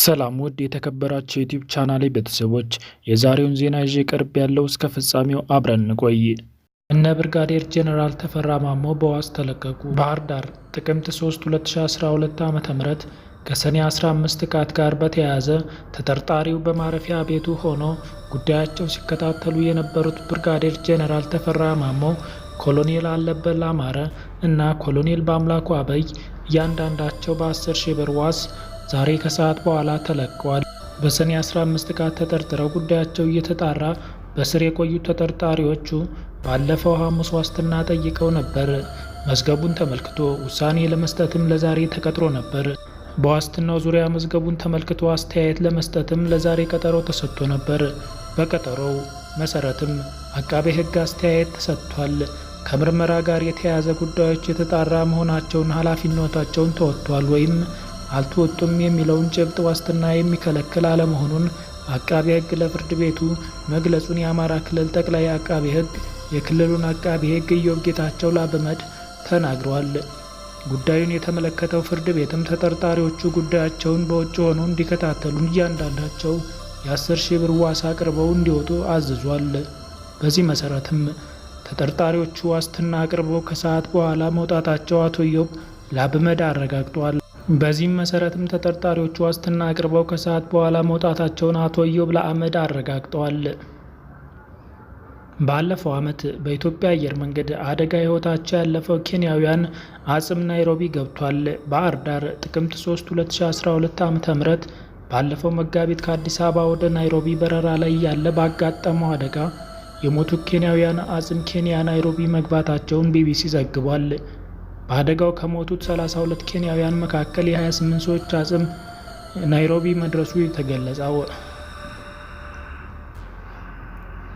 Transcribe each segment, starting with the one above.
ሰላም ውድ የተከበራችሁ ዩቲዩብ ቻናሌ ቤተሰቦች የዛሬውን ዜና ይዤ ቀርብ ያለው እስከ ፍጻሜው አብረን እንቆይ። እነ ብርጋዴር ጄኔራል ተፈራ ማሞ በዋስ ተለቀቁ። ባህር ዳር ጥቅምት 3 2012 ዓ.ም ከሰኔ 15 ጥቃት ጋር በተያያዘ ተጠርጣሪው በማረፊያ ቤቱ ሆኖ ጉዳያቸው ሲከታተሉ የነበሩት ብርጋዴር ጄኔራል ተፈራ ማሞ፣ ኮሎኔል አለበል አምሃራ እና ኮሎኔል በአምላኩ አበይ እያንዳንዳቸው በ10,000 ብር ዋስ ዛሬ ከሰዓት በኋላ ተለቀዋል። በሰኔ 15 ጥቃት ተጠርጥረው ጉዳያቸው እየተጣራ በስር የቆዩት ተጠርጣሪዎቹ ባለፈው ሐሙስ ዋስትና ጠይቀው ነበር። መዝገቡን ተመልክቶ ውሳኔ ለመስጠትም ለዛሬ ተቀጥሮ ነበር። በዋስትናው ዙሪያ መዝገቡን ተመልክቶ አስተያየት ለመስጠትም ለዛሬ ቀጠሮ ተሰጥቶ ነበር። በቀጠሮው መሰረትም አቃቤ ሕግ አስተያየት ተሰጥቷል። ከምርመራ ጋር የተያያዘ ጉዳዮች የተጣራ መሆናቸውን ኃላፊነታቸውን ተወጥቷል ወይም አልተወጡም የሚለውን ጭብጥ ዋስትና የሚከለክል አለመሆኑን አቃቤ ሕግ ለፍርድ ቤቱ መግለጹን የአማራ ክልል ጠቅላይ አቃቤ ሕግ የክልሉን አቃቤ ሕግ ኢዮብ ጌታቸው ለአብመድ ተናግረዋል። ጉዳዩን የተመለከተው ፍርድ ቤትም ተጠርጣሪዎቹ ጉዳያቸውን በውጭ ሆነው እንዲከታተሉ እያንዳንዳቸው የ10,000 ብር ዋስ አቅርበው እንዲወጡ አዝዟል። በዚህ መሰረትም ተጠርጣሪዎቹ ዋስትና አቅርበው ከሰዓት በኋላ መውጣታቸው አቶ ኢዮብ ለአብመድ አረጋግጠዋል። በዚህም መሰረትም ተጠርጣሪዎቹ ዋስትና አቅርበው ከሰዓት በኋላ መውጣታቸውን አቶ ኢዮብ ለአብመድ አረጋግጠዋል። ባለፈው ዓመት በኢትዮጵያ አየር መንገድ አደጋ ሕይወታቸው ያለፈው ኬንያውያን አጽም ናይሮቢ ገብቷል። ባህር ዳር ጥቅምት 3 2012 ዓ.ም ባለፈው መጋቢት ከአዲስ አበባ ወደ ናይሮቢ በረራ ላይ ያለ ባጋጠመው አደጋ የሞቱ ኬንያውያን አጽም ኬንያ ናይሮቢ መግባታቸውን ቢቢሲ ዘግቧል። በአደጋው ከሞቱት 32 ኬንያውያን መካከል የ28 ሰዎች አጽም ናይሮቢ መድረሱ የተገለጸው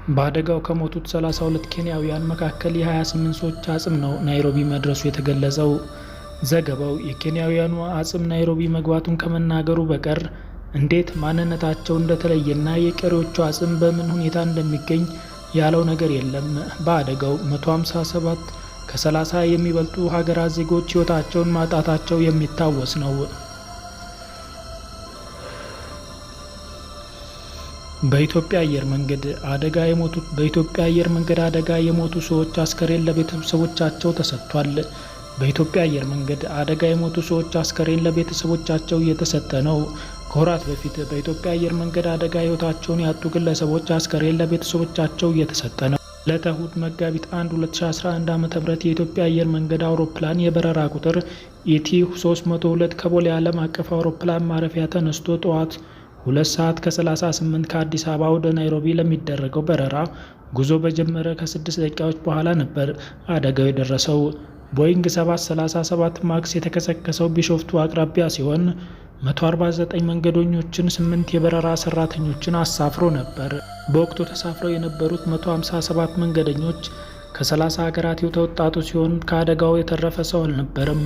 በአደጋው ከሞቱት 32 ኬንያውያን መካከል የ28 ሰዎች አጽም ነው ናይሮቢ መድረሱ የተገለጸው። ዘገባው የኬንያውያኑ አጽም ናይሮቢ መግባቱን ከመናገሩ በቀር እንዴት ማንነታቸው እንደተለየና የቀሪዎቹ አጽም በምን ሁኔታ እንደሚገኝ ያለው ነገር የለም። በአደጋው 157 ከ30 የሚበልጡ ሀገራት ዜጎች ሕይወታቸውን ማጣታቸው የሚታወስ ነው። በኢትዮጵያ አየር መንገድ አደጋ የሞቱ ሰዎች አስከሬን ለቤተሰቦቻቸው ተሰጥቷል። በኢትዮጵያ አየር መንገድ አደጋ የሞቱ ሰዎች አስከሬን ለቤተሰቦቻቸው እየተሰጠ ነው። ከወራት በፊት በኢትዮጵያ አየር መንገድ አደጋ ሕይወታቸውን ያጡ ግለሰቦች አስከሬን ለቤተሰቦቻቸው እየተሰጠ ነው። ለተሁድ መጋቢት 1 2011 ዓ.ም የኢትዮጵያ አየር መንገድ አውሮፕላን የበረራ ቁጥር ኢቲ 302 ከቦሌ ዓለም አቀፍ አውሮፕላን ማረፊያ ተነስቶ ጠዋት 2 ሰዓት ከ38 ከአዲስ አበባ ወደ ናይሮቢ ለሚደረገው በረራ ጉዞ በጀመረ ከ6 ደቂቃዎች በኋላ ነበር አደጋው የደረሰው። ቦይንግ 737 ማክስ የተከሰከሰው ቢሾፍቱ አቅራቢያ ሲሆን 149 መንገደኞችን 8 የበረራ ሰራተኞችን አሳፍሮ ነበር። በወቅቱ ተሳፍረው የነበሩት 157 መንገደኞች ከ30 ሀገራት የተወጣጡ ሲሆን ከአደጋው የተረፈ ሰው አልነበረም።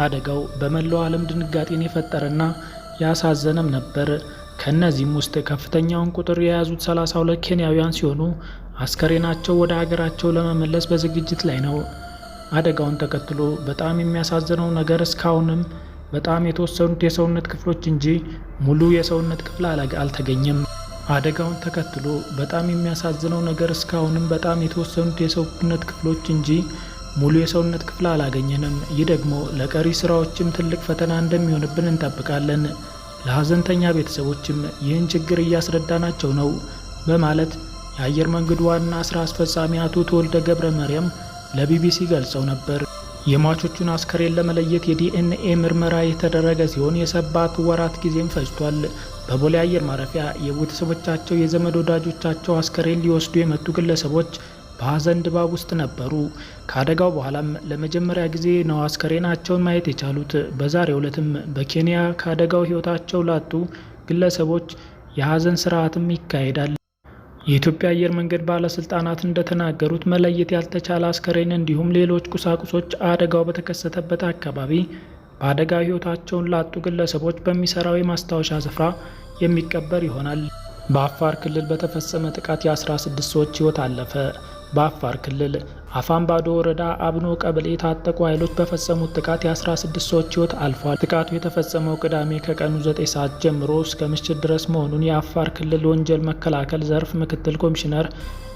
አደጋው በመላው ዓለም ድንጋጤን የፈጠረና ያሳዘነም ነበር። ከነዚህም ውስጥ ከፍተኛውን ቁጥር የያዙት 32 ኬንያውያን ሲሆኑ አስከሬናቸው ወደ ሀገራቸው ለመመለስ በዝግጅት ላይ ነው። አደጋውን ተከትሎ በጣም የሚያሳዝነው ነገር እስካሁንም በጣም የተወሰኑት የሰውነት ክፍሎች እንጂ ሙሉ የሰውነት ክፍል አልተገኘም። አደጋውን ተከትሎ በጣም የሚያሳዝነው ነገር እስካሁንም በጣም የተወሰኑት የሰውነት ክፍሎች እንጂ ሙሉ የሰውነት ክፍል አላገኘንም። ይህ ደግሞ ለቀሪ ስራዎችም ትልቅ ፈተና እንደሚሆንብን እንጠብቃለን። ለሀዘንተኛ ቤተሰቦችም ይህን ችግር እያስረዳናቸው ነው በማለት የአየር መንገዱ ዋና ስራ አስፈጻሚ አቶ ተወልደ ገብረ ማርያም ለቢቢሲ ገልጸው ነበር። የሟቾቹን አስከሬን ለመለየት የዲኤንኤ ምርመራ የተደረገ ሲሆን የ7 ወራት ጊዜም ፈጅቷል። በቦሌ አየር ማረፊያ የቤተሰቦቻቸው የዘመድ ወዳጆቻቸው አስከሬን ሊወስዱ የመጡ ግለሰቦች በሀዘን ድባብ ውስጥ ነበሩ። ከአደጋው በኋላም ለመጀመሪያ ጊዜ ነው አስከሬናቸውን ማየት የቻሉት። በዛሬው ዕለትም በኬንያ ከአደጋው ሕይወታቸው ላጡ ግለሰቦች የሀዘን ስርዓትም ይካሄዳል። የኢትዮጵያ አየር መንገድ ባለስልጣናት እንደተናገሩት መለየት ያልተቻለ አስከሬን እንዲሁም ሌሎች ቁሳቁሶች አደጋው በተከሰተበት አካባቢ በአደጋው ሕይወታቸውን ላጡ ግለሰቦች በሚሰራው የማስታወሻ ስፍራ የሚቀበር ይሆናል። በአፋር ክልል በተፈጸመ ጥቃት የ16 ሰዎች ሕይወት አለፈ። በአፋር ክልል አፋምባዶ ወረዳ አብኖ ቀበሌ የታጠቁ ኃይሎች በፈጸሙት ጥቃት የ16 ሰዎች ሕይወት አልፏል። ጥቃቱ የተፈጸመው ቅዳሜ ከቀኑ 9 ሰዓት ጀምሮ እስከ ምሽት ድረስ መሆኑን የአፋር ክልል ወንጀል መከላከል ዘርፍ ምክትል ኮሚሽነር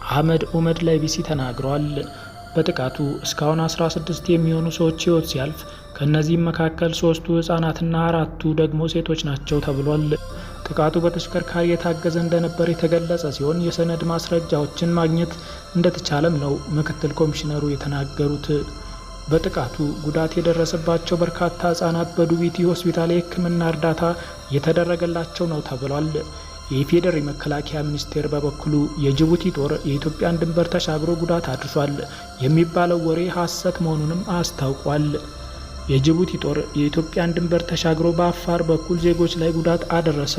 አህመድ ኡመድ ለቢሲ ተናግረዋል። በጥቃቱ እስካሁን 16 የሚሆኑ ሰዎች ሕይወት ሲያልፍ ከነዚህም መካከል 3ቱ ህጻናትና 4ቱ ደግሞ ሴቶች ናቸው ተብሏል። ጥቃቱ በተሽከርካሪ የታገዘ እንደነበር የተገለጸ ሲሆን የሰነድ ማስረጃዎችን ማግኘት እንደተቻለም ነው ምክትል ኮሚሽነሩ የተናገሩት። በጥቃቱ ጉዳት የደረሰባቸው በርካታ ህጻናት በዱቢቲ ሆስፒታል የሕክምና እርዳታ እየተደረገላቸው ነው ተብሏል። የኢፌዴሪ መከላከያ ሚኒስቴር በበኩሉ የጅቡቲ ጦር የኢትዮጵያን ድንበር ተሻግሮ ጉዳት አድርሷል የሚባለው ወሬ ሐሰት መሆኑንም አስታውቋል። የጅቡቲ ጦር የኢትዮጵያን ድንበር ተሻግሮ በአፋር በኩል ዜጎች ላይ ጉዳት አደረሰ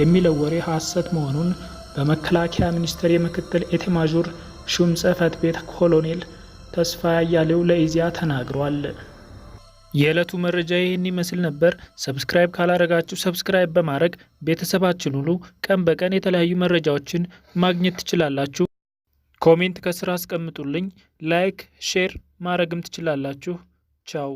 የሚለው ወሬ ሐሰት መሆኑን በመከላከያ ሚኒስቴር የምክትል ኤታማዦር ሹም ጽሕፈት ቤት ኮሎኔል ተስፋ ያያሌው ለኢዜአ ተናግረዋል። የዕለቱ መረጃ ይህን ይመስል ነበር። ሰብስክራይብ ካላረጋችሁ ሰብስክራይብ በማድረግ ቤተሰባችን ሁሉ ቀን በቀን የተለያዩ መረጃዎችን ማግኘት ትችላላችሁ። ኮሜንት ከስራ አስቀምጡልኝ። ላይክ ሼር ማድረግም ትችላላችሁ። ቻው